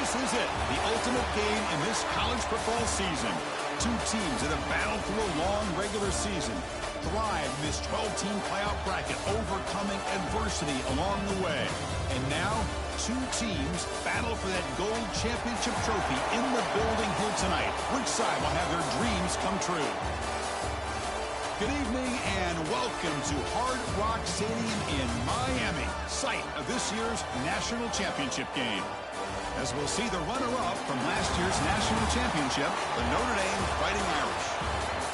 This is it, the ultimate game in this college football season. Two teams that have battled through a long regular season, thrive in this 12-team playoff bracket, overcoming adversity along the way. And now, two teams battle for that gold championship trophy in the building here tonight. Which side will have their dreams come true? Good evening and welcome to Hard Rock Stadium in Miami, site of this year's national championship game. As we'll see the runner-up from last year's national championship, the Notre Dame Fighting Irish,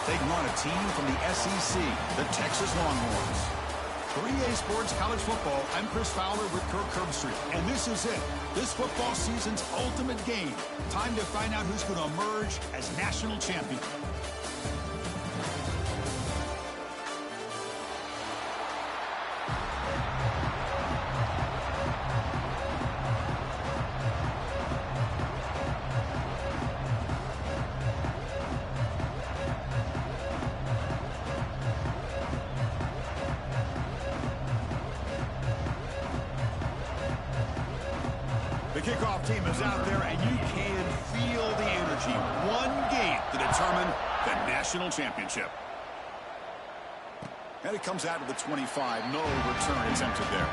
taking on a team from the SEC, the Texas Longhorns. For EA Sports College Football, I'm Chris Fowler with Kirk Herbstreit, and this is it, this football season's ultimate game. Time to find out who's going to emerge as national champion. The kickoff team is out there, and you can feel the energy. One game to determine the national championship. And it comes out of the 25. No return attempted there.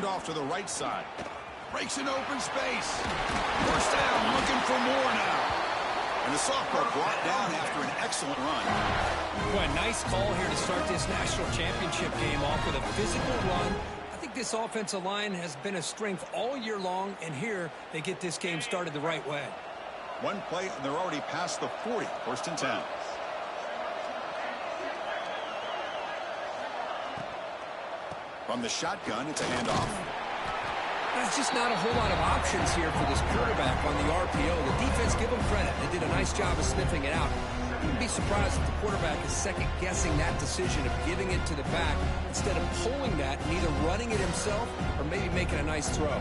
Off to the right side. Breaks an open space. First down, looking for more now. And the sophomore brought down after an excellent run. Boy, a nice call here to start this national championship game off with a physical run. I think this offensive line has been a strength all year long, and here they get this game started the right way. One play, and they're already past the 40. First and 10. From the shotgun, it's a handoff. There's just not a whole lot of options here for this quarterback on the RPO. The defense, give them credit. They did a nice job of sniffing it out. You'd be surprised if the quarterback is second-guessing that decision of giving it to the back instead of pulling that and either running it himself or maybe making a nice throw.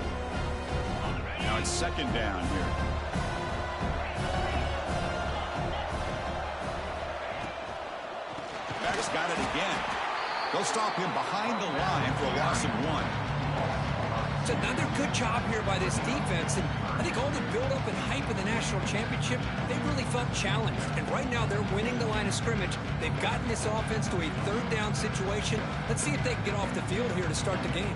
Now it's second down here. Back's got it again. They'll stop him behind the line for a loss of 1. It's another good job here by this defense, and I think all the build-up and hype of the national championship, they really felt challenged. And right now, they're winning the line of scrimmage. They've gotten this offense to a third down situation. Let's see if they can get off the field here to start the game.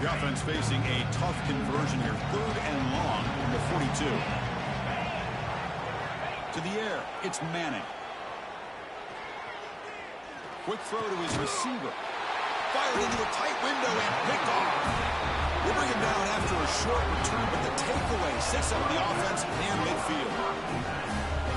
The offense facing a tough conversion here. Third and long from the 42. To the air, it's Manning. Quick throw to his receiver. Fired into a tight window and picked off. They bring him down after a short return, but the takeaway sits up the offense and midfield.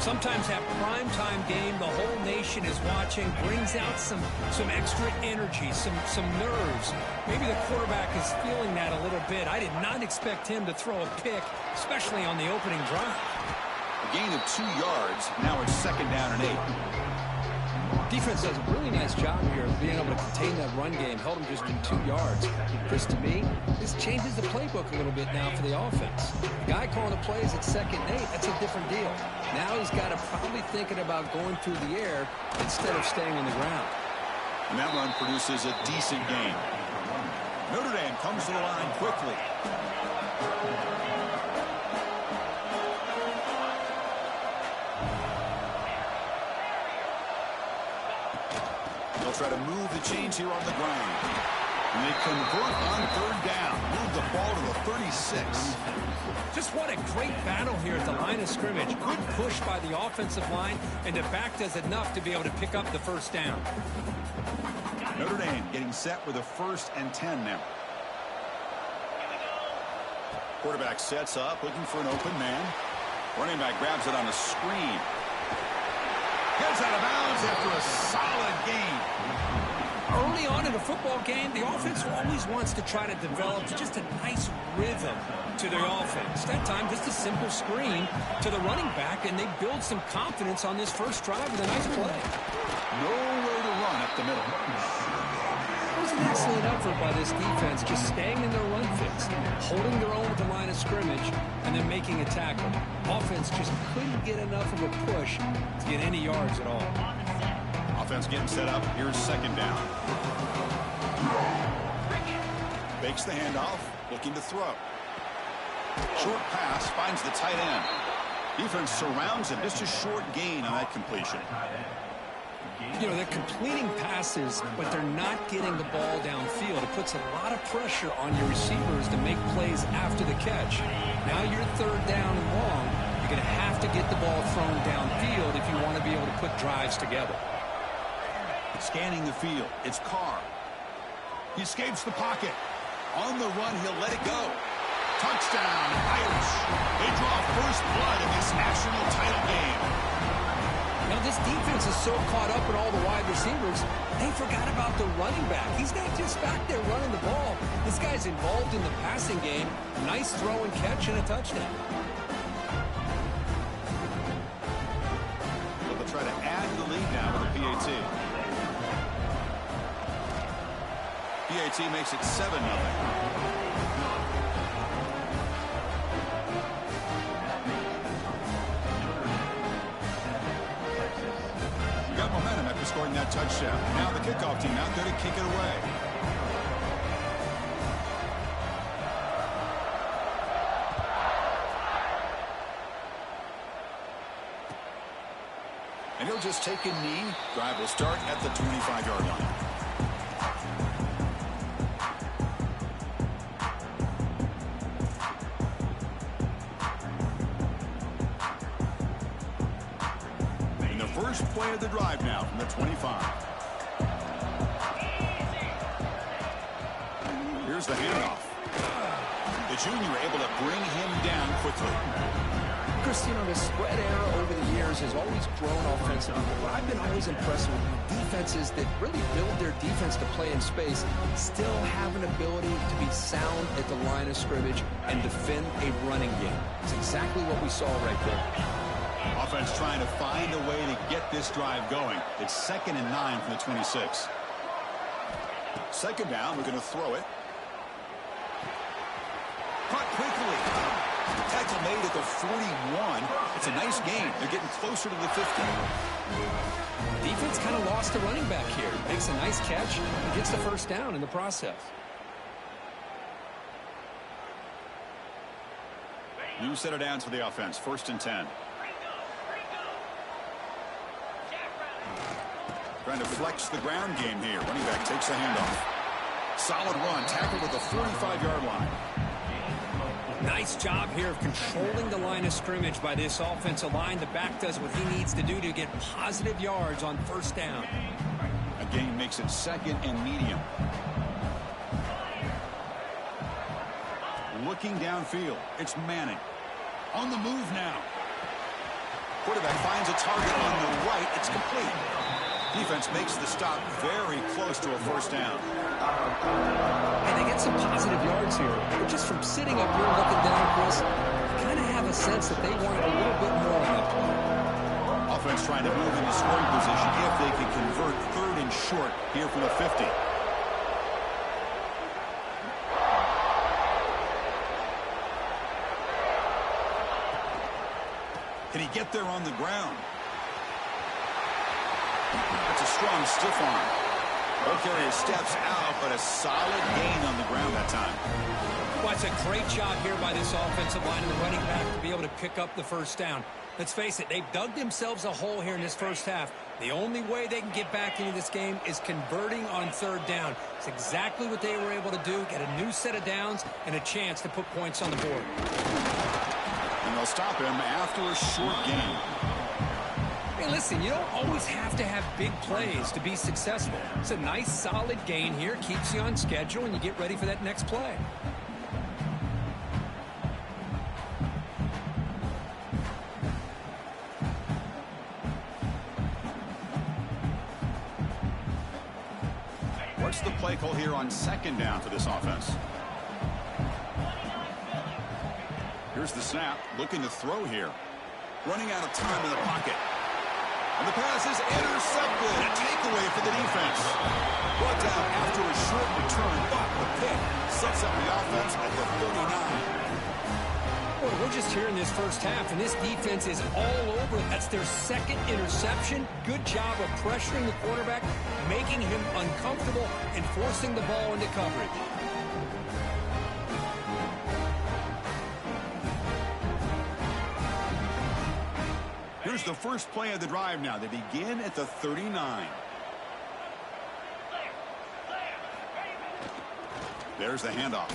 Sometimes that primetime game, the whole nation is watching, brings out some extra energy, some nerves. Maybe the quarterback is feeling that a little bit. I did not expect him to throw a pick, especially on the opening drive. A gain of 2 yards. Now it's second down and 8. Defense does a really nice job here of being able to contain that run game. Held him just in 2 yards. Chris, to me, this changes the playbook a little bit now for the offense. The guy calling the plays at second and 8, that's a different deal. Now he's got to probably thinking about going through the air instead of staying on the ground. And that run produces a decent gain. Notre Dame comes to the line quickly. They'll try to move the chains here on the ground. And they convert on third down. Move the ball to the 36. Just what a great battle here at the line of scrimmage. Good push by the offensive line, and the back does enough to be able to pick up the first down. Notre Dame getting set with a 1st and 10 now. Quarterback sets up, looking for an open man. Running back grabs it on a screen. Gets out of bounds after a solid gain. Early on in a football game, the offense always wants to try to develop just a nice rhythm to their offense. That time, just a simple screen to the running back, and they build some confidence on this first drive with a nice play. Nowhere to run up the middle. It was an excellent effort by this defense, just staying in their run fits, holding their own at the line of scrimmage, and then making a tackle. Offense just couldn't get enough of a push to get any yards at all. Offense getting set up. Here's second down. Fakes the handoff, looking to throw. Short pass finds the tight end. Defense surrounds him. Just a short gain on that completion. You know, they're completing passes, but they're not getting the ball downfield. It puts a lot of pressure on your receivers to make plays after the catch. Now you're third down and long. You're going to have to get the ball thrown downfield if you want to be able to put drives together. Scanning the field. It's Carr. He escapes the pocket. On the run, he'll let it go. Touchdown, Irish. They draw first blood in this national title game. Now, this defense is so caught up in all the wide receivers, they forgot about the running back. He's not just back there running the ball. This guy's involved in the passing game. Nice throw and catch and a touchdown. Well, they'll try to add the lead now with a PAT. PAT makes it 7-0. Got momentum after scoring that touchdown. Now the kickoff team out there to kick it away. And he'll just take a knee. Drive will start at the 25-yard line. First play of the drive now from the 25. Here's the handoff. The junior able to bring him down quickly. Chris, you know, the spread era over the years has always grown offensively. But I've been always impressed with defenses that really build their defense to play in space, still have an ability to be sound at the line of scrimmage and defend a running game. It's exactly what we saw right there. Offense trying to find a way to get this drive going. It's 2nd and 9 from the 26. Second down, we're going to throw it. Caught quickly. Tackle made at the 41. It's a nice gain. They're getting closer to the 50. Defense kind of lost the running back here. Makes a nice catch and gets the first down in the process. New set of downs for the offense. 1st and 10. Trying to flex the ground game here. Running back takes a handoff. Solid run. Tackled at the 45-yard line. Nice job here of controlling the line of scrimmage by this offensive line. The back does what he needs to do to get positive yards on first down. A gain makes it 2nd and medium. Looking downfield. It's Manning. On the move now. Quarterback finds a target on the right. It's complete. Defense makes the stop very close to a first down. And they get some positive yards here. But just from sitting up here looking down, Chris, kind of have a sense that they wanted a little bit more on that play. Offense trying to move into scoring position if they can convert 3rd and short here from the 50. Can he get there on the ground? That's a strong stiff arm. O'Carrier steps out, but a solid gain on the ground that time. Well, it's a great job here by this offensive line and the running back to be able to pick up the first down. Let's face it, they've dug themselves a hole here in this first half. The only way they can get back into this game is converting on 3rd down. It's exactly what they were able to do, get a new set of downs and a chance to put points on the board. And they'll stop him after a short gain. Hey, listen, you don't always have to have big plays to be successful. It's a nice, solid gain here, keeps you on schedule, and you get ready for that next play. What's the play call here on second down for this offense? Here's the snap, looking to throw here. Running out of time in the pocket. And the pass is intercepted. A takeaway for the defense. Brought down after a short return, but the pick sets up the offense at the 39. Well, we're just here in this first half, and this defense is all over. That's their second interception. Good job of pressuring the quarterback, making him uncomfortable, and forcing the ball into coverage. Here's the first play of the drive now. They begin at the 39. There's the handoff.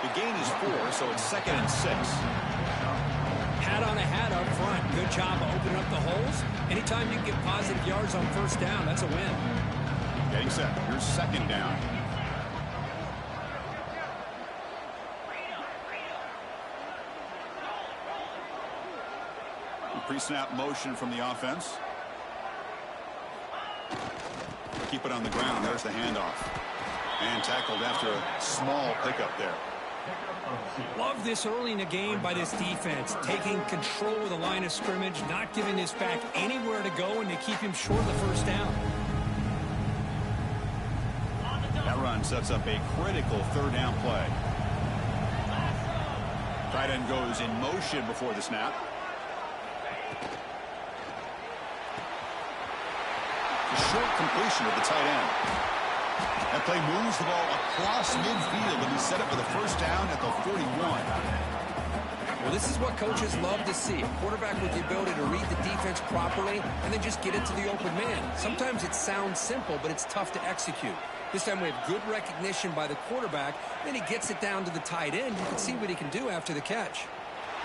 The gain is 4, so it's 2nd and 6. Hat on a hat up front. Good job of opening up the holes. Anytime you can get positive yards on first down, that's a win. Getting set. Here's 2nd down. Pre-snap motion from the offense. Keep it on the ground. There's the handoff. And tackled after a small pickup there. Love this early in the game by this defense. Taking control of the line of scrimmage, not giving this back anywhere to go, and to keep him short of the first down. That run sets up a critical 3rd down play. Tight end goes in motion before the snap. Short completion of the tight end. That play moves the ball across midfield, and he's set up for the first down at the 41. Well, this is what coaches love to see. A quarterback with the ability to read the defense properly and then just get it to the open man. Sometimes it sounds simple, but it's tough to execute. This time we have good recognition by the quarterback. Then he gets it down to the tight end. You can see what he can do after the catch.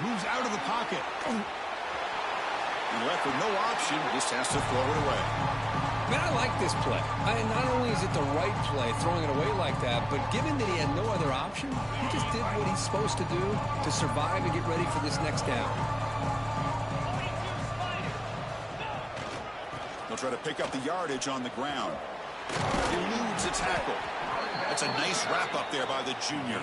Moves out of the pocket. And left with no option, just has to throw it away. Man, I like this play. Not only is it the right play, throwing it away like that, but given that he had no other option, he just did what he's supposed to do to survive and get ready for this next down. They'll try to pick up the yardage on the ground. Eludes a tackle. That's a nice wrap-up there by the junior.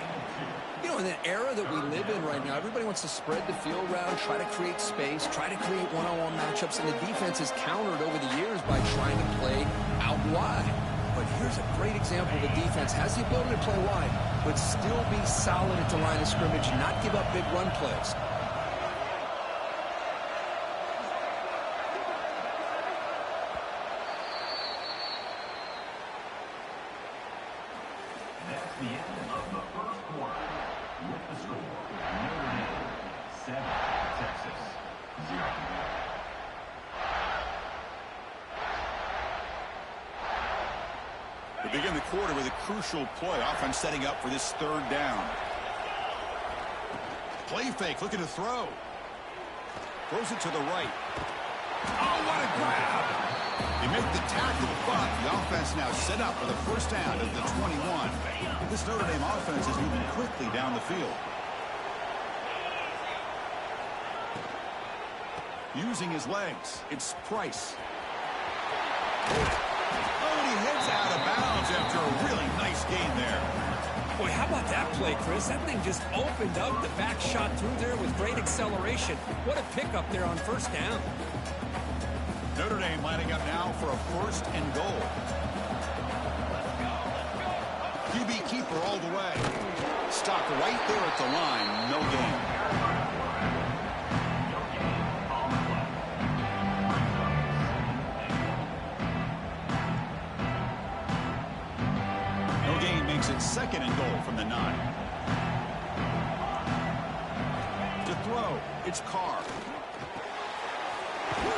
You know, in the era that we live in right now, everybody wants to spread the field around, try to create space, try to create one-on-one matchups, and the defense has countered over the years by trying to play out wide. But here's a great example. The defense has the ability to play wide, but still be solid at the line of scrimmage, not give up big run plays. That's the end of the first quarter. With the score, Notre Dame 7, Texas 0. We begin the quarter with a crucial play. Offense setting up for this 3rd down. Play fake, looking to throw. Throws it to the right. Oh, what a grab! They make the tackle, but the offense now set up for the first down at the 21. This Notre Dame offense is moving quickly down the field. Using his legs, it's Price. Oh, and he heads out of bounds after a really nice gain there. Boy, how about that play, Chris? That thing just opened up. The back shot through there with great acceleration. What a pickup there on first down. Notre Dame lining up now for a 1st and goal. QB keeper all the way. Stopped right there at the line. No gain. No gain makes it 2nd and goal from the 9. To throw, it's Carr.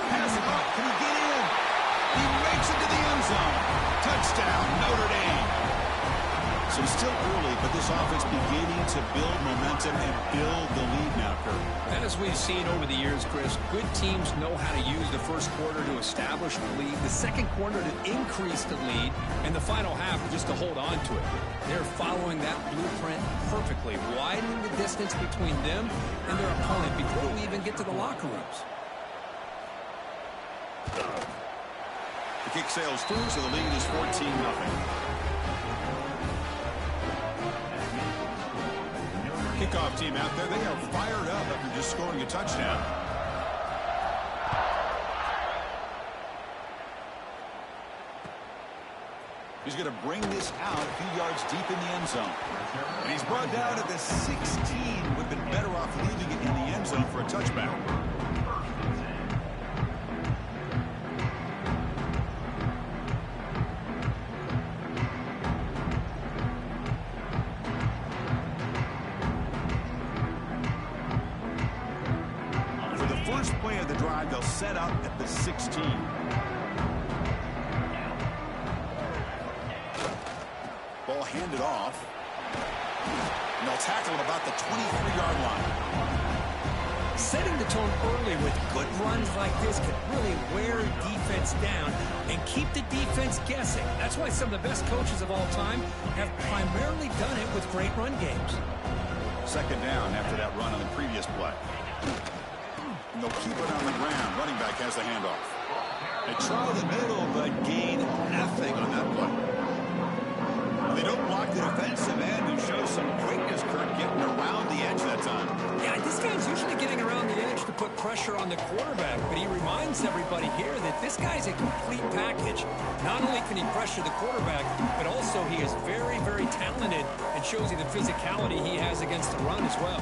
Pass it up. Can he get in? He makes it to the end zone. Touchdown, Notre Dame. So still early, but this offense beginning to build momentum and build the lead now, Kurt. As we've seen over the years, Chris, good teams know how to use the first quarter to establish the lead, the second quarter to increase the lead, and the final half just to hold on to it. They're following that blueprint perfectly, widening the distance between them and their opponent before we even get to the locker rooms. The kick sails through, so the lead is 14-0. Kickoff team out there, they are fired up after just scoring a touchdown. He's going to bring this out a few yards deep in the end zone. And he's brought down at the 16. Would have been better off leaving it in the end zone for a touchback. For the first play of the drive, they'll set up at the 16. Ball handed off. And they'll tackle at about the 23-yard line. Setting the tone early with good runs like this can really wear defense down and keep the defense guessing. That's why some of the best coaches of all time have primarily done it with great run games. Second down after that run on the previous play. And they'll keep it on the ground. Running back has the handoff. They try the middle, but gain nothing on that play. They don't block the defensive end and show some quickness, Kurt, getting around the edge that time. Yeah, this guy's usually getting around the edge to put pressure on the quarterback, but he reminds everybody here that this guy's a complete package. Not only can he pressure the quarterback, but also he is very, very talented and shows you the physicality he has against the run as well.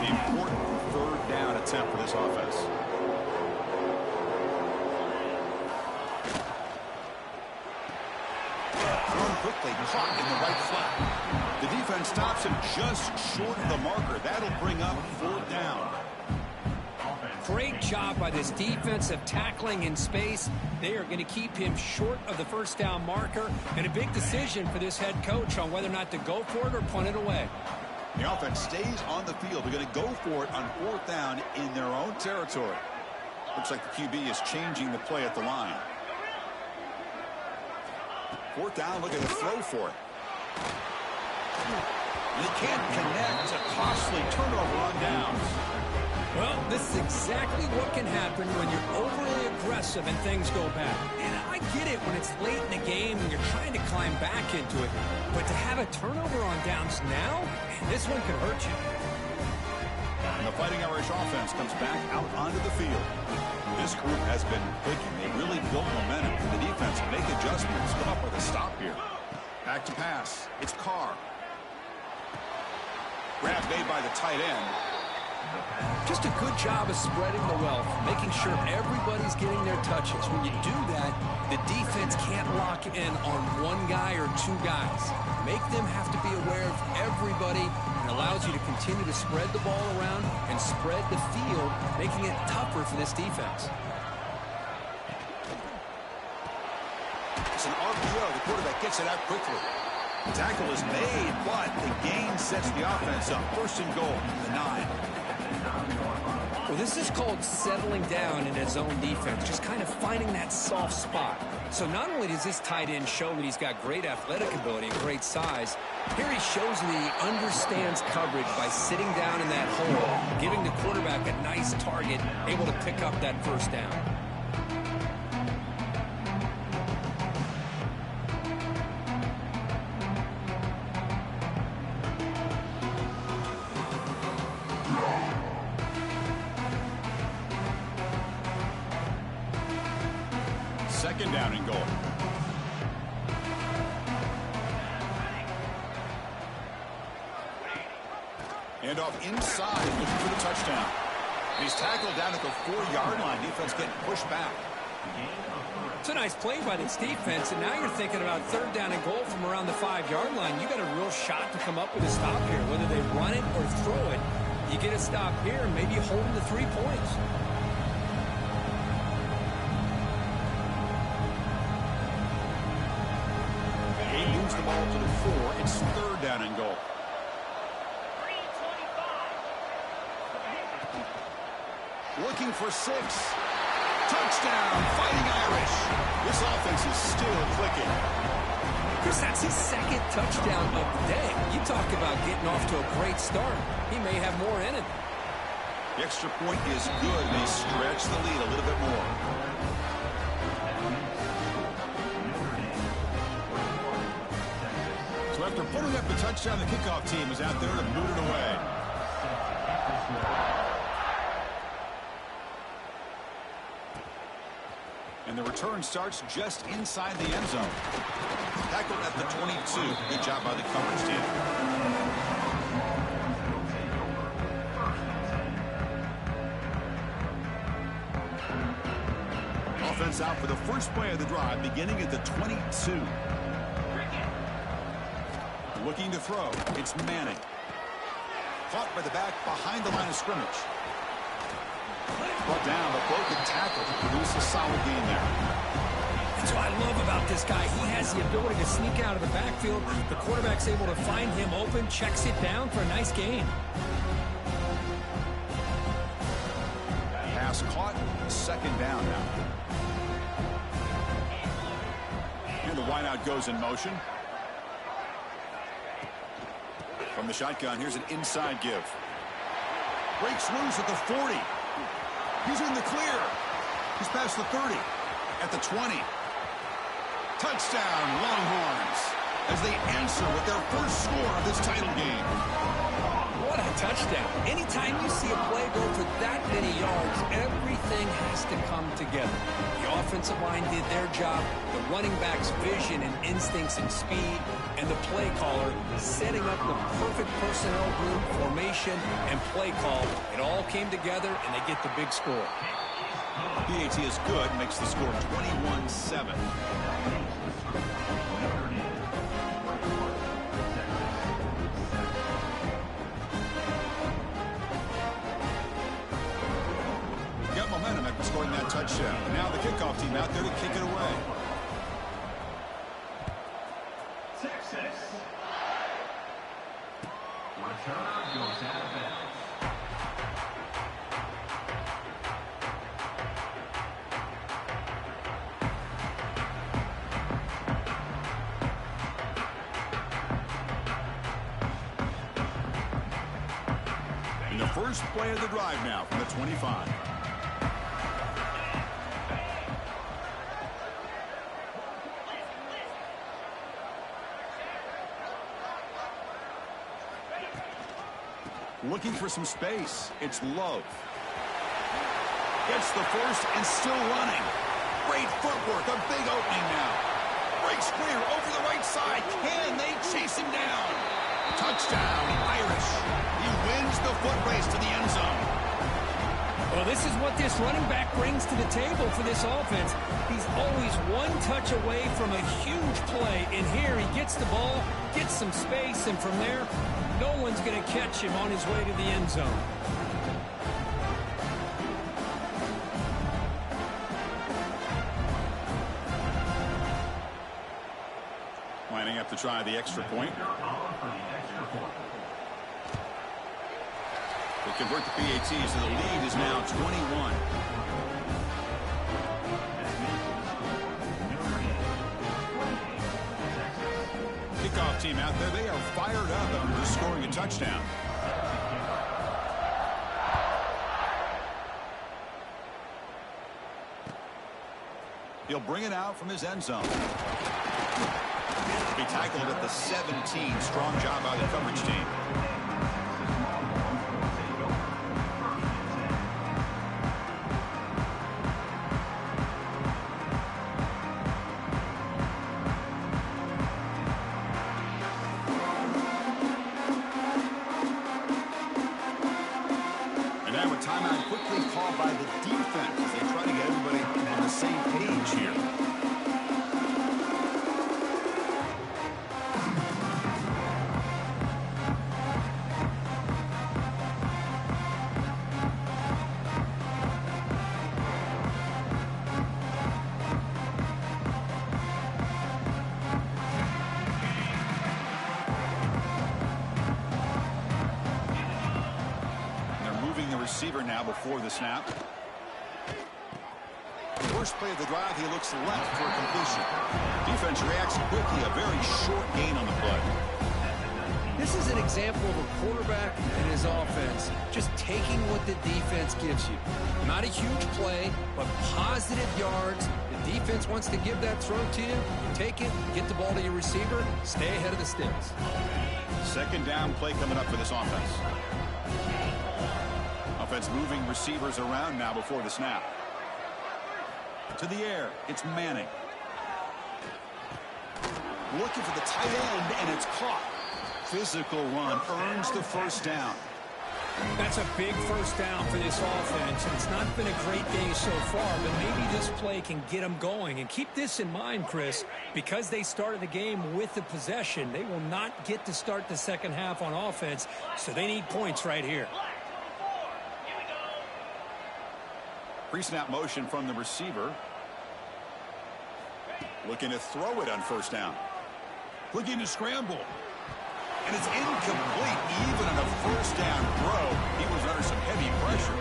An important third down attempt for this offense. Quickly caught in the right flat. The defense stops him just short of the marker. That'll bring up fourth down. Great job by this defense of tackling in space. They are going to keep him short of the first down marker, and a big decision for this head coach on whether or not to go for it or punt it away. The offense stays on the field. They're going to go for it on fourth down in their own territory. Looks like the QB is changing the play at the line. Fourth down, looking to throw for it. They can't connect. A costly turnover on downs. Well, this is exactly what can happen when you're overly aggressive and things go bad. And I get it when it's late in the game and you're trying to climb back into it. But to have a turnover on downs now, man, this one could hurt you. And the Fighting Irish offense comes back out onto the field. This group has been clicking. They really built momentum. The defense make adjustments. Come up with a stop here. Back to pass. It's Carr. Grab made by the tight end. Just a good job of spreading the wealth, making sure everybody's getting their touches. When you do that, the defense can't lock in on one guy or two guys. Make them have to be aware of everybody, and allows you to continue to spread the ball around and spread the field, making it tougher for this defense. It's an RPO. The quarterback gets it out quickly. The tackle is made, but the gain sets the offense up. First and goal, the 9. Well, this is called settling down in his own defense, just kind of finding that soft spot. So not only does this tight end show that he's got great athletic ability and great size, here he shows that he understands coverage by sitting down in that hole, giving the quarterback a nice target, able to pick up that first down. Second down and goal. And off inside, looking for the touchdown. And he's tackled down at the 4-yard line. Defense getting pushed back. It's a nice play by this defense, and now you're thinking about third down and goal from around the 5-yard line. You got a real shot to come up with a stop here. Whether they run it or throw it, you get a stop here and maybe hold them to 3 points. The ball to the 4. It's third down and goal. Looking for 6. Touchdown, Fighting Irish. This offense is still clicking. Chris, that's his second touchdown of the day. You talk about getting off to a great start. He may have more in it. The extra point is good. They stretch the lead a little bit more. After putting up the touchdown, the kickoff team is out there to boot it away. And the return starts just inside the end zone. Tackled at the 22. Good job by the coverage team. Offense out for the first play of the drive, beginning at the 22. Looking to throw. It's Manning. Caught by the back behind the line of scrimmage. Brought down, but broke the tackle to produce a solid gain there. That's what I love about this guy. He has the ability to sneak out of the backfield. The quarterback's able to find him open, checks it down for a nice gain. Pass caught, second down now. And the wideout goes in motion. From the shotgun, here's an inside give. Breaks loose at the 40. He's in the clear. He's past the 30. At the 20. Touchdown, Longhorns, as they answer with their first score of this title game. What a touchdown. Anytime you see a play go for that many yards, everything has to come together. The offensive line did their job, the running back's vision and instincts and speed, and the play caller setting up the perfect personnel group, formation, and play call. It all came together, and they get the big score. PAT is good, makes the score 21-7. Got momentum after scoring that touchdown. Now the kickoff team out there to kick it away. Texas. Return goes out of bounds. In the first play of the drive now from the 25. Looking for some space. It's Love. Gets the first and still running. Great footwork. A big opening now. Breaks clear over the right side. Can they chase him down? Touchdown, Irish. He wins the foot race to the end zone. Well, this is what this running back brings to the table for this offense. He's always one touch away from a huge play. And here he gets the ball, gets some space, and from there, no one's going to catch him on his way to the end zone. Lining up to try the extra point. They convert the PAT, so the lead is now 21. Kickoff team out there, they are fired up after just scoring a touchdown. He'll bring it out from his end zone. Be tackled at the 17. Strong job by the coverage team. And now a timeout quickly called by the defense as they try to get everybody on the same page here. Receiver now before the snap. First play of the drive, he looks left for a completion. Defense reacts quickly, a very short gain on the play. This is an example of a quarterback and his offense just taking what the defense gives you. Not a huge play, but positive yards. The defense wants to give that throw to you. You take it, get the ball to your receiver, stay ahead of the sticks. Second down play coming up for this offense. Offense moving receivers around now before the snap. To the air, it's Manning. Looking for the tight end, and it's caught. Physical run earns the first down. That's a big first down for this offense. It's not been a great day so far, but maybe this play can get them going. And keep this in mind, Chris, because they started the game with the possession, they will not get to start the second half on offense, so they need points right here. Pre-snap motion from the receiver. Looking to throw it on first down. Looking to scramble. And it's incomplete. Even on a first down throw, he was under some heavy pressure.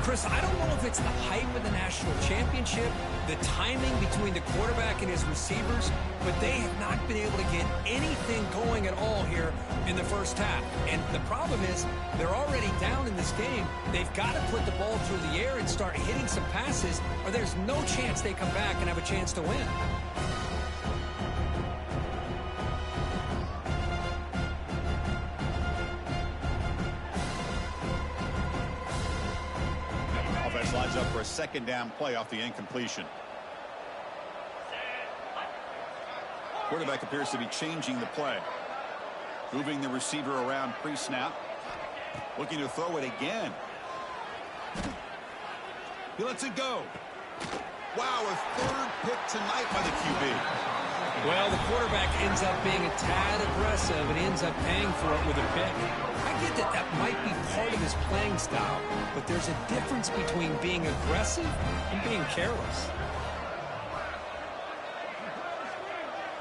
Chris, I don't know if it's the hype of the national championship, the timing between the quarterback and his receivers, but they have not been able to get anything going at all here in the first half. And the problem is they're already down in this game. They've got to put the ball through the air and start hitting some passes, or there's no chance they come back and have a chance to win. Lines up for a second down play off the incompletion. Quarterback appears to be changing the play. Moving the receiver around pre-snap. Looking to throw it again. He lets it go. Wow, a third pick tonight by the QB. Well, the quarterback ends up being a tad aggressive and ends up paying for it with a pick. I get that that might be part of his playing style, but there's a difference between being aggressive and being careless.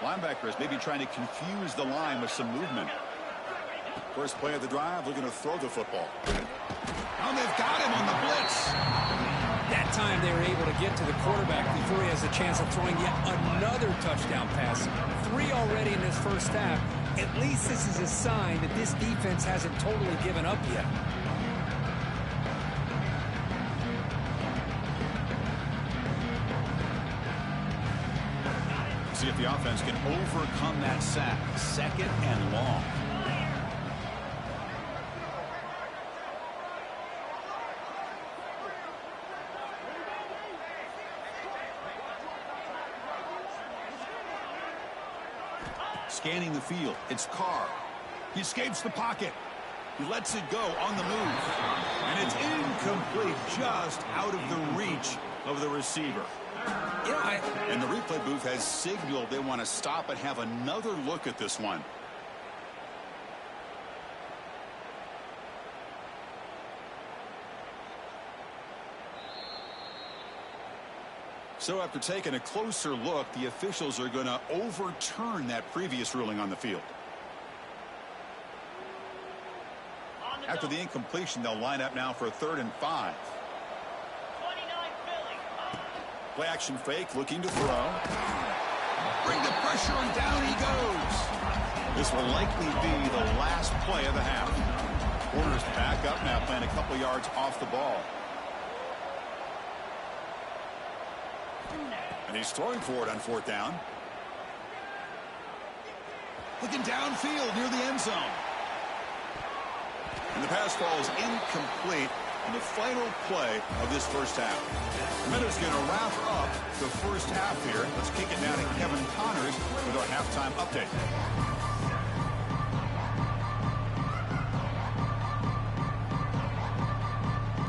Linebacker is maybe trying to confuse the line with some movement. First play of the drive, looking to throw the football. Oh, they've got him on the blitz. That time they were able to get to the quarterback before he has a chance of throwing yet another touchdown pass. 3 already in this first half. At least this is a sign that this defense hasn't totally given up yet. See if the offense can overcome that sack. Second and long. Scanning the field, it's Carr. He escapes the pocket. He lets it go on the move. And it's incomplete, just out of the reach of the receiver. You know, And the replay booth has signaled they want to stop and have another look at this one. So after taking a closer look, the officials are going to overturn that previous ruling on the field. After the incompletion, they'll line up now for a 3rd and 5. Play action fake, looking to throw. Bring the pressure, and down he goes. This will likely be the last play of the half. Corners back up now, playing a couple yards off the ball. And he's throwing for it on 4th down. Looking downfield near the end zone. And the pass falls incomplete on the final play of this first half. Minutes going to wrap up the first half here. Let's kick it down to Kevin Connors with our halftime update.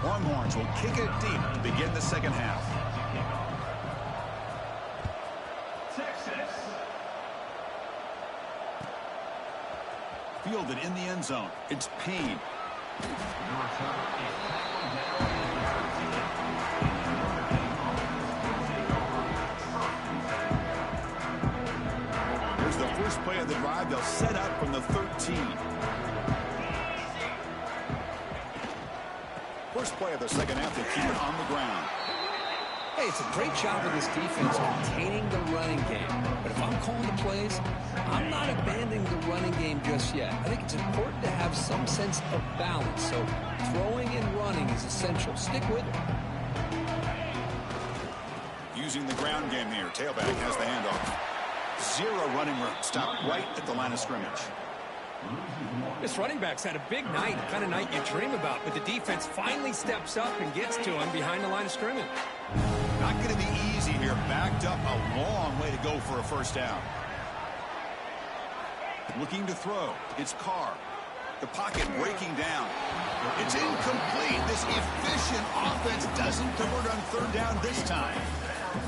Longhorns will kick it deep to begin the second half. Fielded in the end zone. It's Payne. Here's the first play of the drive. They'll set up from the 13. First play of the second half, they keep it on the ground. Hey, it's a great job of this defense containing the running game. But if I'm calling the plays, I'm not abandoning the running game just yet. I think it's important to have some sense of balance. So throwing and running is essential. Stick with it. Using the ground game here. Tailback has the handoff. Zero running room. Stop right at the line of scrimmage. This running back's had a big night, the kind of night you dream about, but the defense finally steps up and gets to him behind the line of scrimmage. Not going to be easy here. Backed up a long way to go for a first down. Looking to throw. It's Carr. The pocket breaking down. It's incomplete. This efficient offense doesn't convert on third down this time.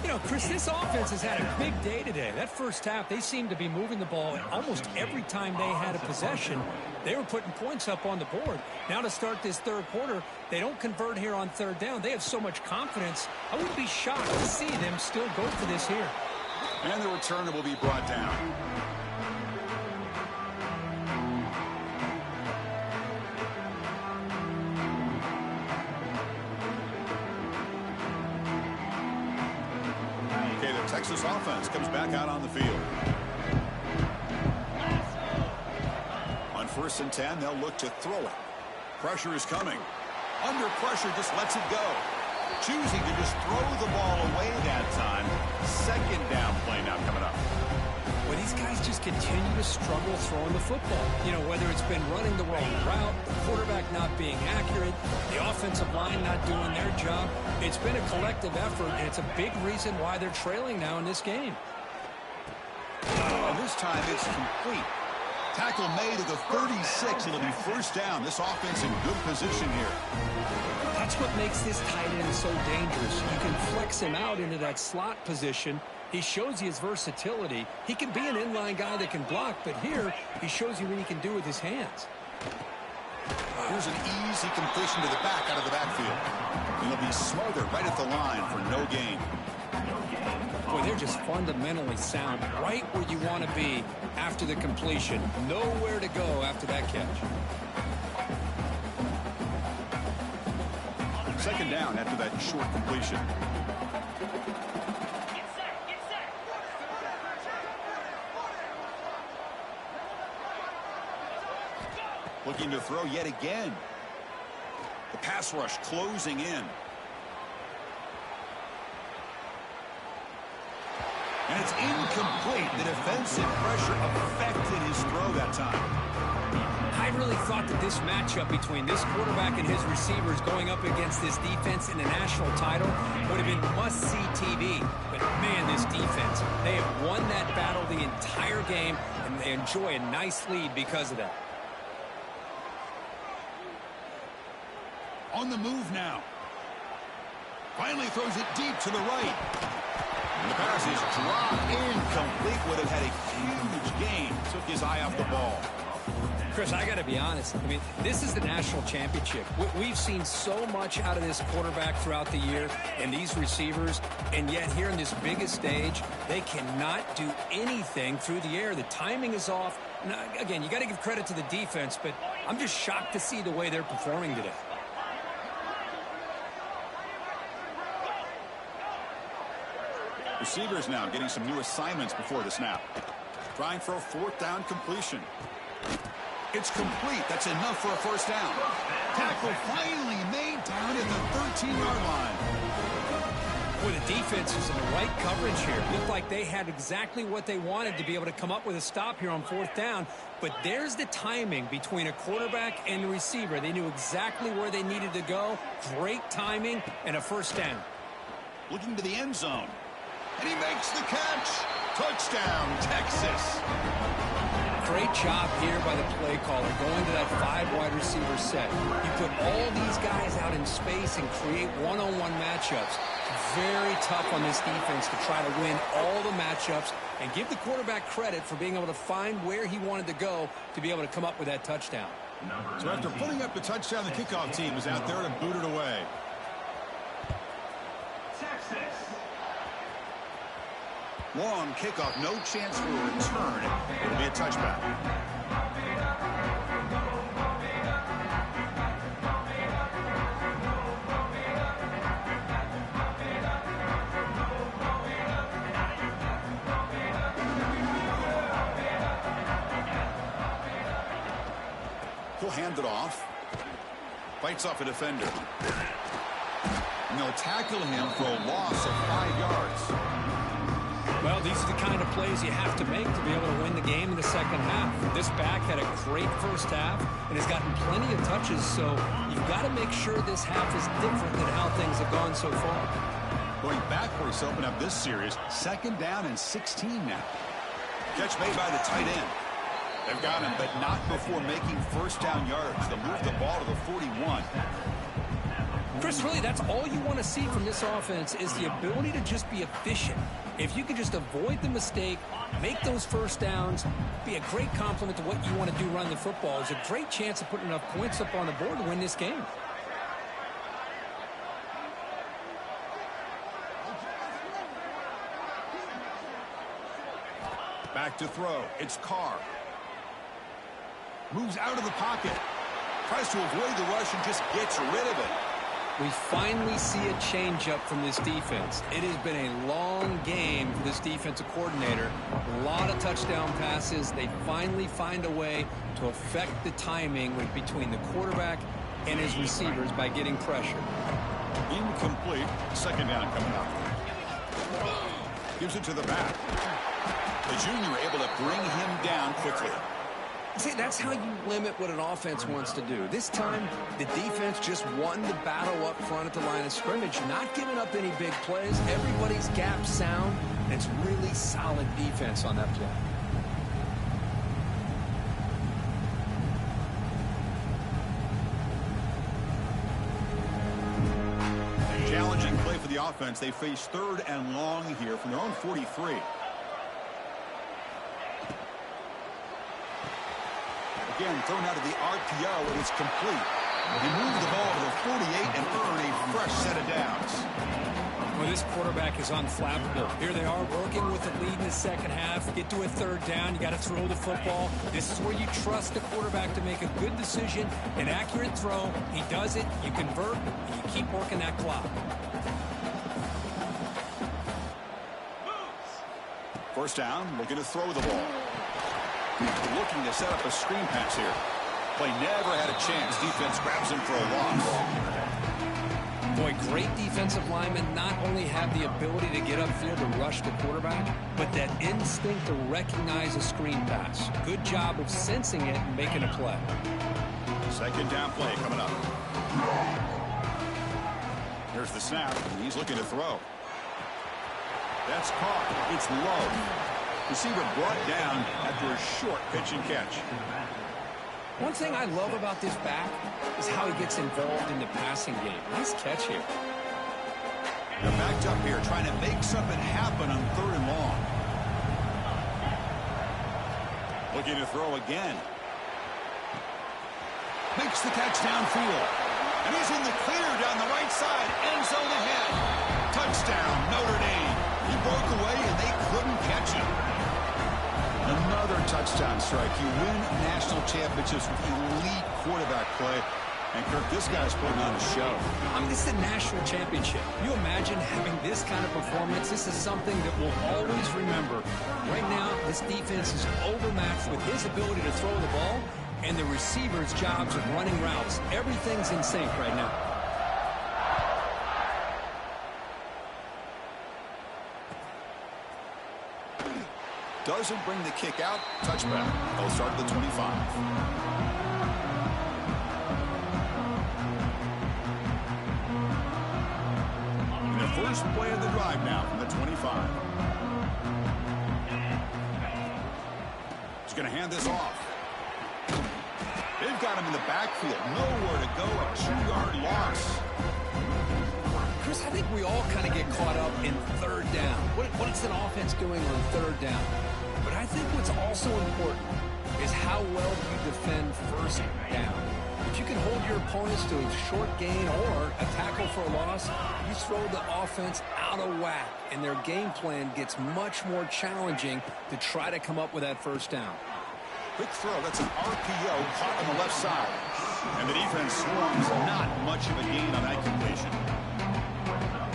You know, Chris, this offense has had a big day today. That first half, they seemed to be moving the ball almost every time they had a possession. They were putting points up on the board. Now to start this third quarter, they don't convert here on third down. They have so much confidence. I wouldn't be shocked to see them still go for this here. And the return will be brought down. Texas offense comes back out on the field. On 1st and 10, they'll look to throw it. Pressure is coming. Under pressure, just lets it go. Choosing to just throw the ball away that time. Second down play now coming up. Well, these guys just continue to struggle throwing the football. You know, whether it's been running the wrong route, the quarterback not being accurate, the offensive line not doing their job. It's been a collective effort, and it's a big reason why they're trailing now in this game. And this time it's complete. Tackle made at the 36. It'll be first down. This offense in good position here. That's what makes this tight end so dangerous. You can flex him out into that slot position. He shows you his versatility. He can be an inline guy that can block, but here he shows you what he can do with his hands. Here's an easy completion to the back out of the backfield. It'll be smothered right at the line for no gain. Boy, they're just fundamentally sound, right where you want to be after the completion. Nowhere to go after that catch. Second down after that short completion. Looking to throw yet again. The pass rush closing in. And it's incomplete. The defensive pressure affected his throw that time. I really thought that this matchup between this quarterback and his receivers going up against this defense in the national title would have been must-see TV. But, man, this defense, they have won that battle the entire game, and they enjoy a nice lead because of that. On the move now. Finally throws it deep to the right. And the pass is dropped incomplete. Would have had a huge gain. Took his eye off the ball. Chris, I got to be honest. I mean, this is the national championship. We've seen so much out of this quarterback throughout the year and these receivers, and yet here in this biggest stage, they cannot do anything through the air. The timing is off. Now, again, you got to give credit to the defense, but I'm just shocked to see the way they're performing today. Receivers now getting some new assignments before the snap. Trying for a fourth down completion. It's complete. That's enough for a first down. Tackle finally made down at the 13-yard line. Boy, the defense is in the right coverage here. Looked like they had exactly what they wanted to be able to come up with a stop here on fourth down. But there's the timing between a quarterback and the receiver. They knew exactly where they needed to go. Great timing and a first down. Looking to the end zone. And he makes the catch. Touchdown, Texas. Great job here by the play caller going to that 5 wide receiver set. You put all these guys out in space and create one-on-one matchups. Very tough on this defense to try to win all the matchups and give the quarterback credit for being able to find where he wanted to go to be able to come up with that touchdown. So after putting up the touchdown, the kickoff team is out there to boot it away. Long kickoff, no chance for a return. It'll be a touchback. hand it off. Fights off a defender. And they'll tackle him for a loss of 5 yards. Well, these are the kind of plays you have to make to be able to win the game in the second half. This back had a great first half and has gotten plenty of touches, so you've got to make sure this half is different than how things have gone so far. Going backwards to open up this series, 2nd down and 16 now. Catch made by the tight end. They've got him, but not before making first down yards. They'll move the ball to the 41. Chris, really, that's all you want to see from this offense is the ability to just be efficient. If you can just avoid the mistake, make those first downs, be a great compliment to what you want to do running the football. There's a great chance of putting enough points up on the board to win this game. Back to throw. It's Carr. Moves out of the pocket. Tries to avoid the rush and just gets rid of it. We finally see a change-up from this defense. It has been a long game for this defensive coordinator. A lot of touchdown passes. They finally find a way to affect the timing between the quarterback and his receivers by getting pressure. Incomplete. 2nd down coming up. Gives it to the back. The junior able to bring him down quickly. See, that's how you limit what an offense wants to do. This time, the defense just won the battle up front at the line of scrimmage, not giving up any big plays. Everybody's gap sound, and it's really solid defense on that play. Challenging play for the offense. They face 3rd and long here from their own 43. Again, thrown out of the RPO, and it's complete. He moved the ball to the 48 and earned a fresh set of downs. Well, this quarterback is unflappable. Here they are working with the lead in the second half. Get to a 3rd down. You got to throw the football. This is where you trust the quarterback to make a good decision, an accurate throw. He does it. You convert, and you keep working that clock. First down, looking to throw the ball. Looking to set up a screen pass here. Play never had a chance. Defense grabs him for a loss. Boy, great defensive linemen not only have the ability to get upfield to rush the quarterback, but that instinct to recognize a screen pass. Good job of sensing it and making a play. 2nd down play coming up. Here's the snap. He's looking to throw. That's caught. It's low. Receiver brought down after a short pitch and catch. One thing I love about this back is how he gets involved in the passing game. Nice catch here. They're backed up here trying to make something happen on 3rd and long. Looking to throw again. Makes the catch downfield. And he's in the clear down the right side. End zone ahead. Touchdown, Notre Dame. He broke away and they couldn't catch him. Another touchdown strike. You win national championships with elite quarterback play. And, Kirk, this guy's putting on a show. I mean, this is a national championship. You imagine having this kind of performance? This is something that we'll always remember. Right now, this defense is overmatched with his ability to throw the ball and the receivers' jobs of running routes. Everything's in sync right now. Doesn't bring the kick out. Touchback. They'll start at the 25. The first play of the drive now from the 25. He's going to hand this off. They've got him in the backfield. Nowhere to go. A 2-yard loss. Chris, I think we all kind of get caught up in 3rd down. What is an offense doing on 3rd down? But I think what's also important is how well you defend 1st down. If you can hold your opponents to a short gain or a tackle for a loss, you throw the offense out of whack, and their game plan gets much more challenging to try to come up with that 1st down. Quick throw. That's an RPO caught on the left side. And the defense swarms. Not much of a gain on that completion.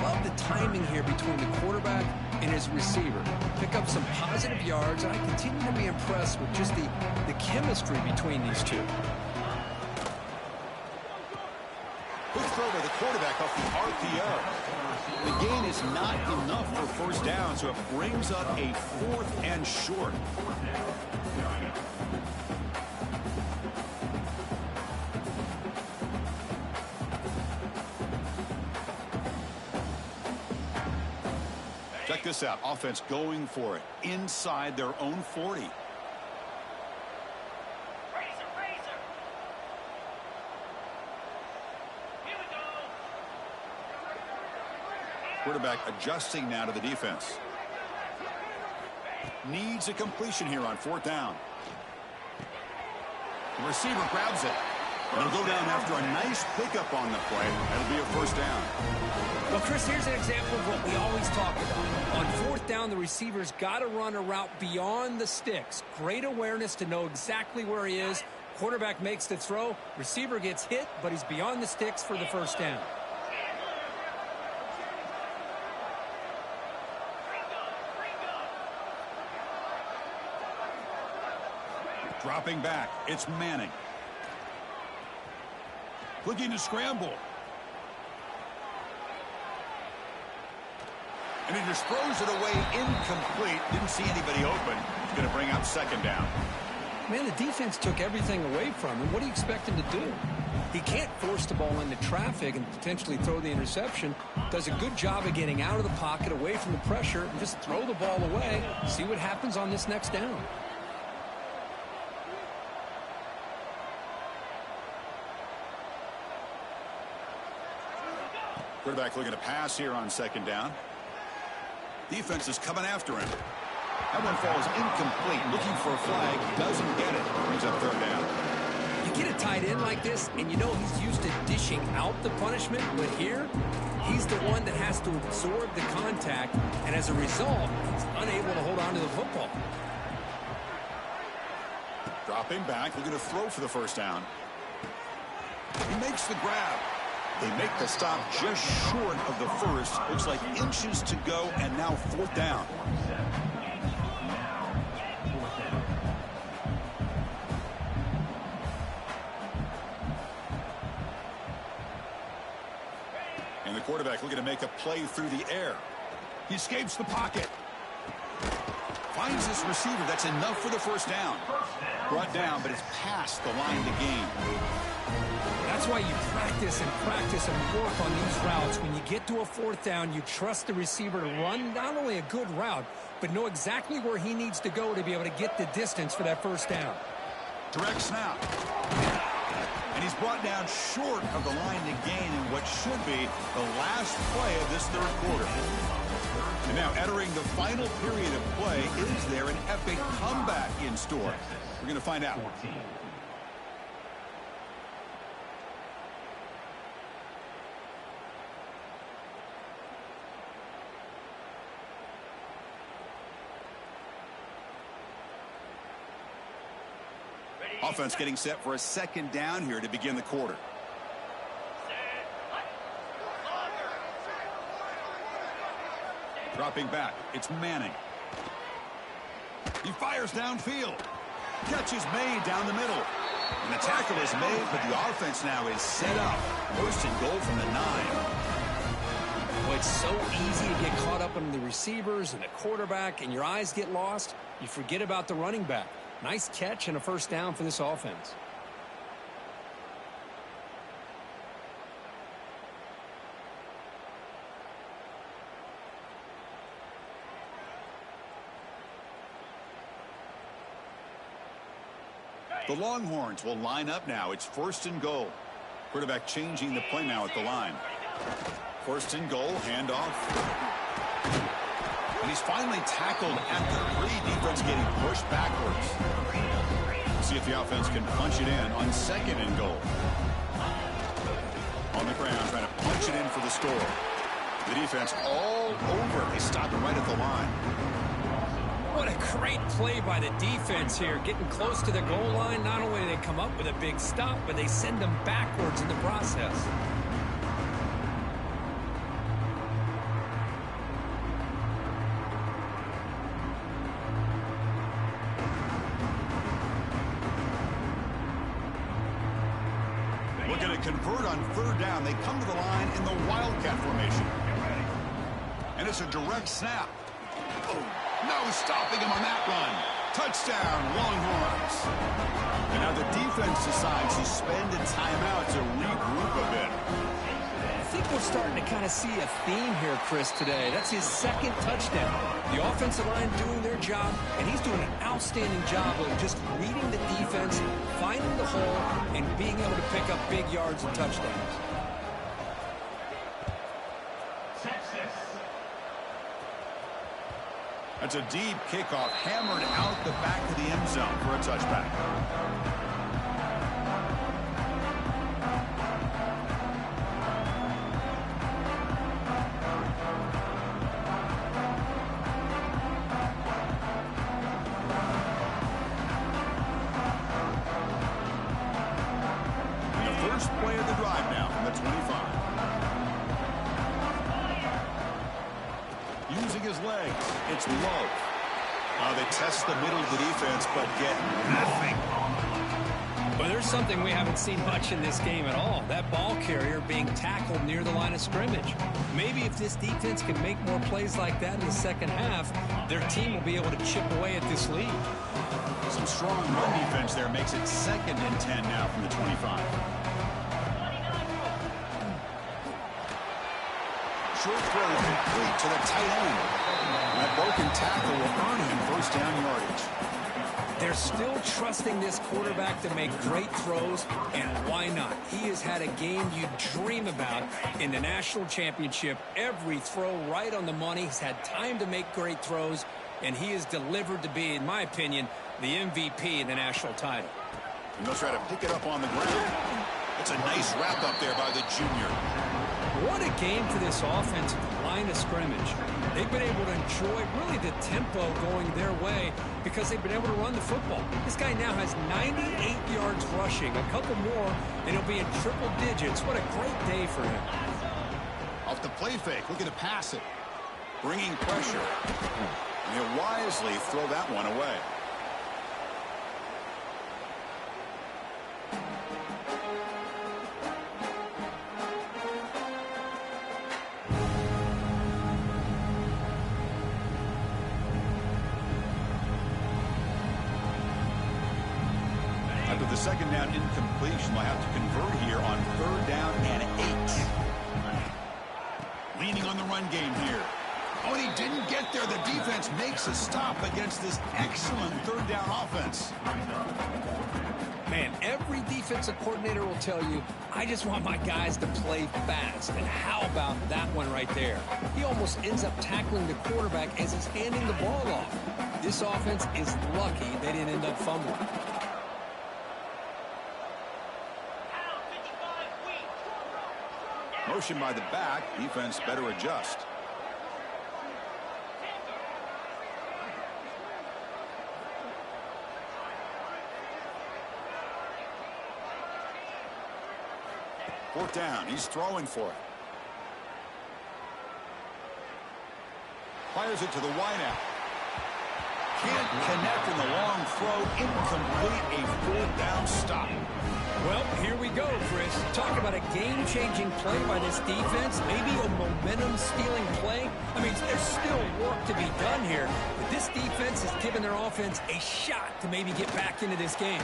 Love the timing here between the quarterback and his receiver. Pick up some positive yards, and I continue to be impressed with just the chemistry between these two. Quick throw by the quarterback off the RPO. The gain is not enough for first down, so it brings up a 4th and short. Check this out. Offense going for it inside their own 40. Quarterback adjusting now to the defense. Needs a completion here on 4th down. The receiver grabs it. And he'll go down after a nice pickup on the play. That'll be a first down. Well, Chris, here's an example of what we always talk about. On 4th down, the receiver's got to run a route beyond the sticks. Great awareness to know exactly where he is. Quarterback makes the throw. Receiver gets hit, but he's beyond the sticks for the first down. Dropping back, it's Manning. Looking to scramble. And he just throws it away incomplete. Didn't see anybody open. He's going to bring up 2nd down. Man, the defense took everything away from him. What do you expect him to do? He can't force the ball into traffic and potentially throw the interception. Does a good job of getting out of the pocket, away from the pressure, and just throw the ball away. See what happens on this next down. Quarterback looking to pass here on 2nd down. Defense is coming after him. That one falls incomplete. Looking for a flag. Doesn't get it. Brings up 3rd down. You get a tight end like this, and you know he's used to dishing out the punishment, but here, he's the one that has to absorb the contact, and as a result, he's unable to hold on to the football. Dropping back, looking to throw for the first down. He makes the grab. They make the stop just short of the first. Looks like inches to go, and now 4th down. And the quarterback looking to make a play through the air. He escapes the pocket. Finds this receiver. That's enough for the first down. Brought down, but it's past the line to gain. That's why you practice and work on these routes. When you get to a 4th down, you trust the receiver to run not only a good route, but know exactly where he needs to go to be able to get the distance for that first down. Direct snap. And he's brought down short of the line to gain in what should be the last play of this 3rd quarter. And now entering the final period of play, is there an epic comeback in store? We're going to find out. Offense getting set for a 2nd down here to begin the quarter. Dropping back, it's Manning. He fires downfield. Catch is made down the middle. And the tackle is made, but the offense now is set up. 1st and goal from the 9. Well, it's so easy to get caught up in the receivers and the quarterback, and your eyes get lost. You forget about the running back. Nice catch and a first down for this offense. The Longhorns will line up now. It's 1st and goal. Quarterback changing the play now at the line. 1st and goal, handoff. And he's finally tackled at the 3. Defense getting pushed backwards. See if the offense can punch it in on 2nd and goal. On the ground, trying to punch it in for the score. The defense all over. They stop it right at the line. What a great play by the defense here. Getting close to the goal line, not only do they come up with a big stop, but they send them backwards in the process. convert on third down. They come to the line in the Wildcat formation. And it's a direct snap. Oh, no stopping him on that run. Touchdown, Longhorns. And now the defense decides to spend a timeout to regroup a bit. I think we're starting to kind of see a theme here, Chris, today. That's his second touchdown. The offensive line doing their job, and he's doing an outstanding job of just reading the defense, finding the hole, and being able to pick up big yards and touchdowns. That's a deep kickoff, hammered out the back of the end zone for a touchback. And the first play of the drive now from the 25. Using his legs, it's low. They test the middle of the defense, but get nothing. Well, there's something we haven't seen much in this game at all. That ball carrier being tackled near the line of scrimmage. Maybe if this defense can make more plays like that in the second half, their team will be able to chip away at this lead. Some strong run defense there makes it 2nd and 10 now from the 25. Short throw complete to the tight end. And that broken tackle will earn him first down yardage. They're still trusting this quarterback to make great throws, and why not? He has had a game you dream about in the national championship. Every throw right on the money. He's had time to make great throws, and he is delivered to be, in my opinion, the MVP in the national title. And they'll try to pick it up on the ground. It's a nice wrap up there by the junior. What a game for this offense at the line of scrimmage. They've been able to enjoy really the tempo going their way because they've been able to run the football. This guy now has 98 yards rushing, a couple more, and he'll be in triple digits. What a great day for him. Off the play fake, looking to pass it. Bringing pressure. And he'll wisely throw that one away. After the second down incompletion, they'll have to convert here on third down and 8. Leaning on the run game here. Oh, and he didn't get there. The defense makes a stop against this excellent third down offense. Man, every defensive coordinator will tell you, I just want my guys to play fast. And how about that one right there? He almost ends up tackling the quarterback as he's handing the ball off. This offense is lucky they didn't end up fumbling. Motion by the back. Defense better adjust. Fourth down. He's throwing for it. Fires it to the wideout. Can't connect in the long throw. Incomplete. A fourth down stop. Well, here we go, Chris. Talk about a game-changing play by this defense. Maybe a momentum-stealing play. I mean, there's still work to be done here. But this defense has given their offense a shot to maybe get back into this game.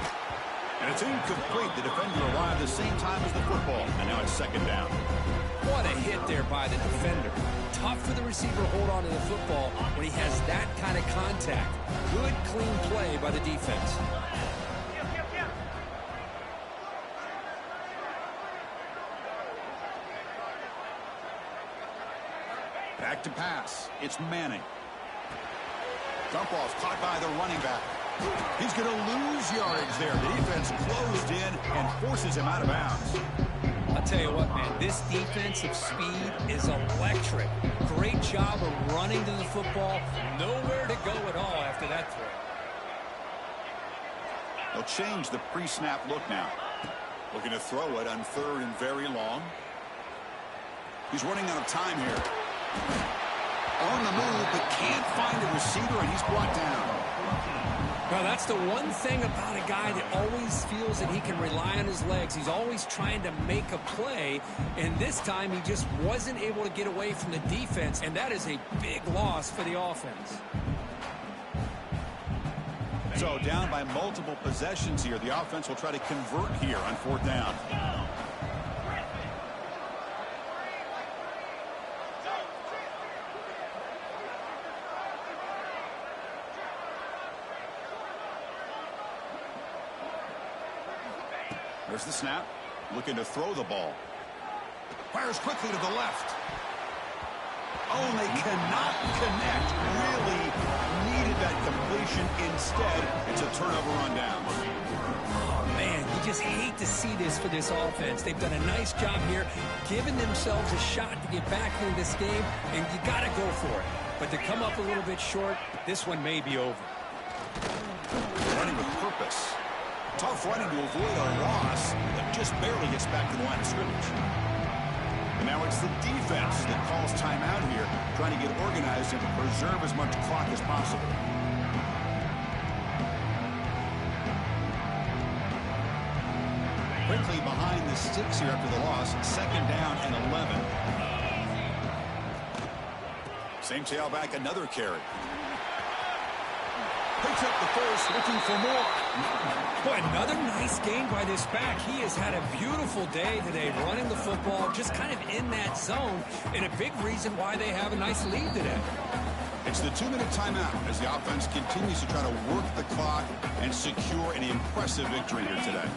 And it's incomplete. The defender arrived the same time as the football. And now it's second down. What a hit there by the defender. Tough for the receiver to hold on to the football when he has that kind of contact. Good, clean play by the defense. Back to pass. It's Manning. Dump off caught by the running back. He's going to lose yardage there. The defense closed in and forces him out of bounds. I'll tell you what, man, this defensive speed is electric. Great job of running to the football. Nowhere to go at all after that throw. They'll change the pre-snap look now. Looking to throw it on third and very long. He's running out of time here. On the move, but can't find a receiver, and he's brought down. Well, that's the one thing about a guy that always feels that he can rely on his legs. He's always trying to make a play, and this time he just wasn't able to get away from the defense, and that is a big loss for the offense. So down by multiple possessions here. The offense will try to convert here on 4th down. There's the snap. Looking to throw the ball. Fires quickly to the left. Oh, and they cannot connect. Really needed that completion. Instead, it's a turnover on down. Oh, man, you just hate to see this for this offense. They've done a nice job here, giving themselves a shot to get back into this game, and you got to go for it. But to come up a little bit short, this one may be over. Running with purpose. Tough running to avoid a loss, but just barely gets back to the line of scrimmage. And now it's the defense that calls timeout here, trying to get organized and preserve as much clock as possible. Quickly behind the sticks here after the loss, 2nd down and 11. Same tailback, another carry. Picks up the first, looking for more. Boy, another nice game by this back. He has had a beautiful day today running the football, just kind of in that zone, and a big reason why they have a nice lead today. It's the 2-minute timeout as the offense continues to try to work the clock and secure an impressive victory here today.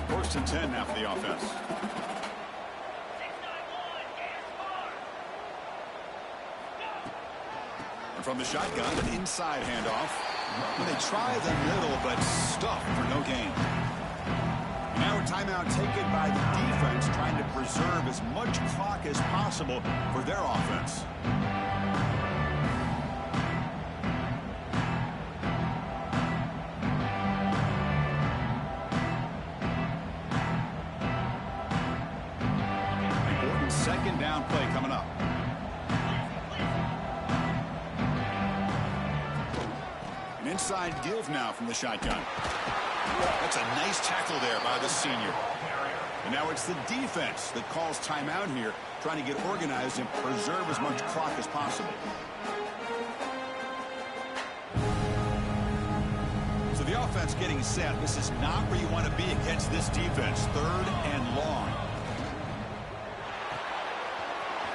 1st and 10 now for the offense. And from the shotgun, an inside handoff. And they try the middle, but stuffed for no gain. Now a timeout taken by the defense, trying to preserve as much clock as possible for their offense. Important 2nd down play coming up. Inside give now from the shotgun. That's a nice tackle there by the senior. And now it's the defense that calls timeout here, trying to get organized and preserve as much clock as possible. So the offense getting set. This is not where you want to be against this defense. 3rd and long.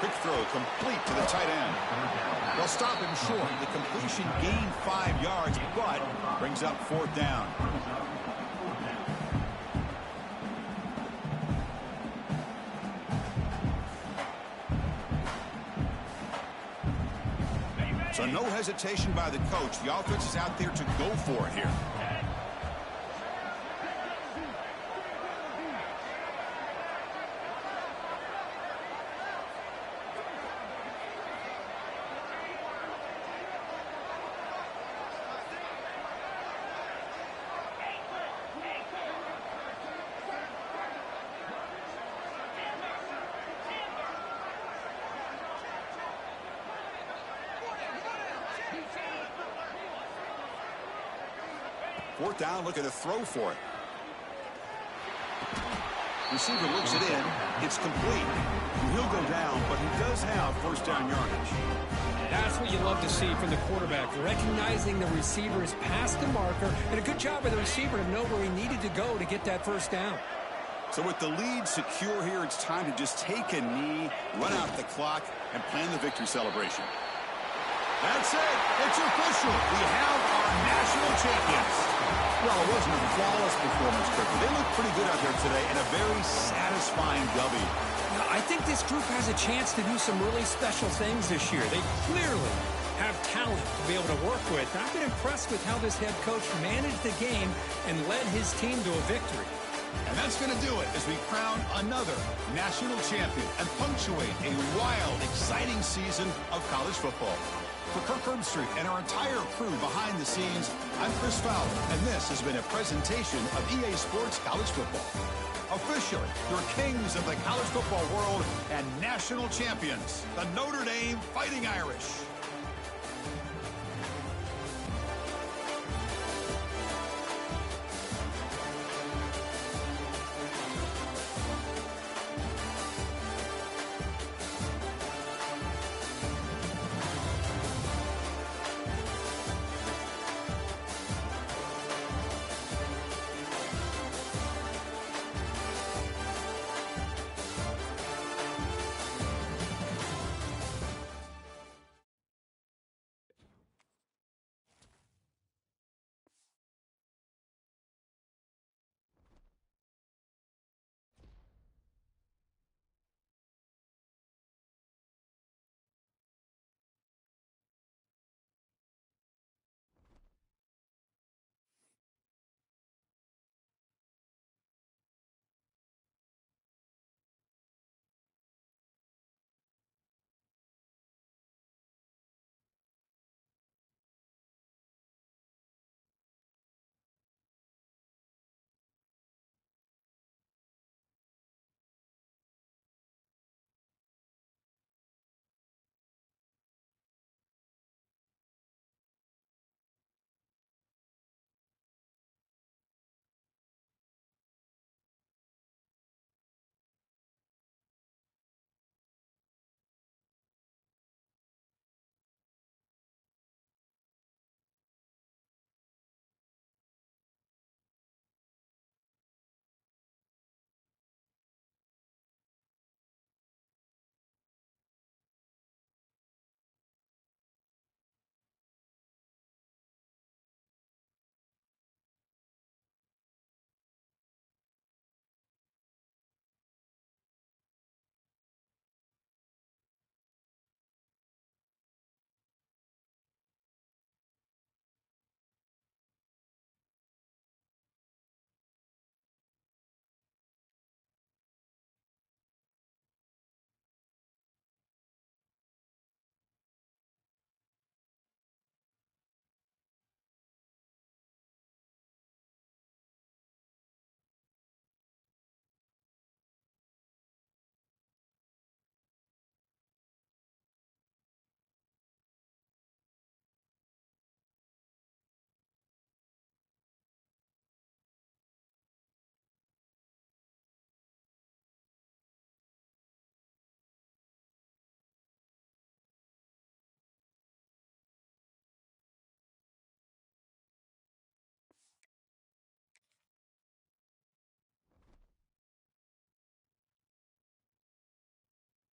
Quick throw complete to the tight end. They'll stop him short. The completion gained 5 yards, but brings up 4th down. So no hesitation by the coach. The offense is out there to go for it here. Fourth down, looking to throw for it. Receiver looks it in. It's complete. He'll go down, but he does have 1st down yardage. That's what you love to see from the quarterback, recognizing the receiver is past the marker, and a good job by the receiver to know where he needed to go to get that 1st down. So with the lead secure here, it's time to just take a knee, run out the clock, and plan the victory celebration. That's it. It's official. We have our national champions. Well, it wasn't a flawless performance, Kirk. They look pretty good out there today, and a very satisfying W. I think this group has a chance to do some really special things this year. They clearly have talent to be able to work with. I've been impressed with how this head coach managed the game and led his team to a victory. And that's going to do it as we crown another national champion and punctuate a wild, exciting season of college football. For Kirk Herbstreit and our entire crew behind the scenes, I'm Chris Fowler, and this has been a presentation of EA Sports College Football. Officially, your kings of the college football world and national champions, the Notre Dame Fighting Irish.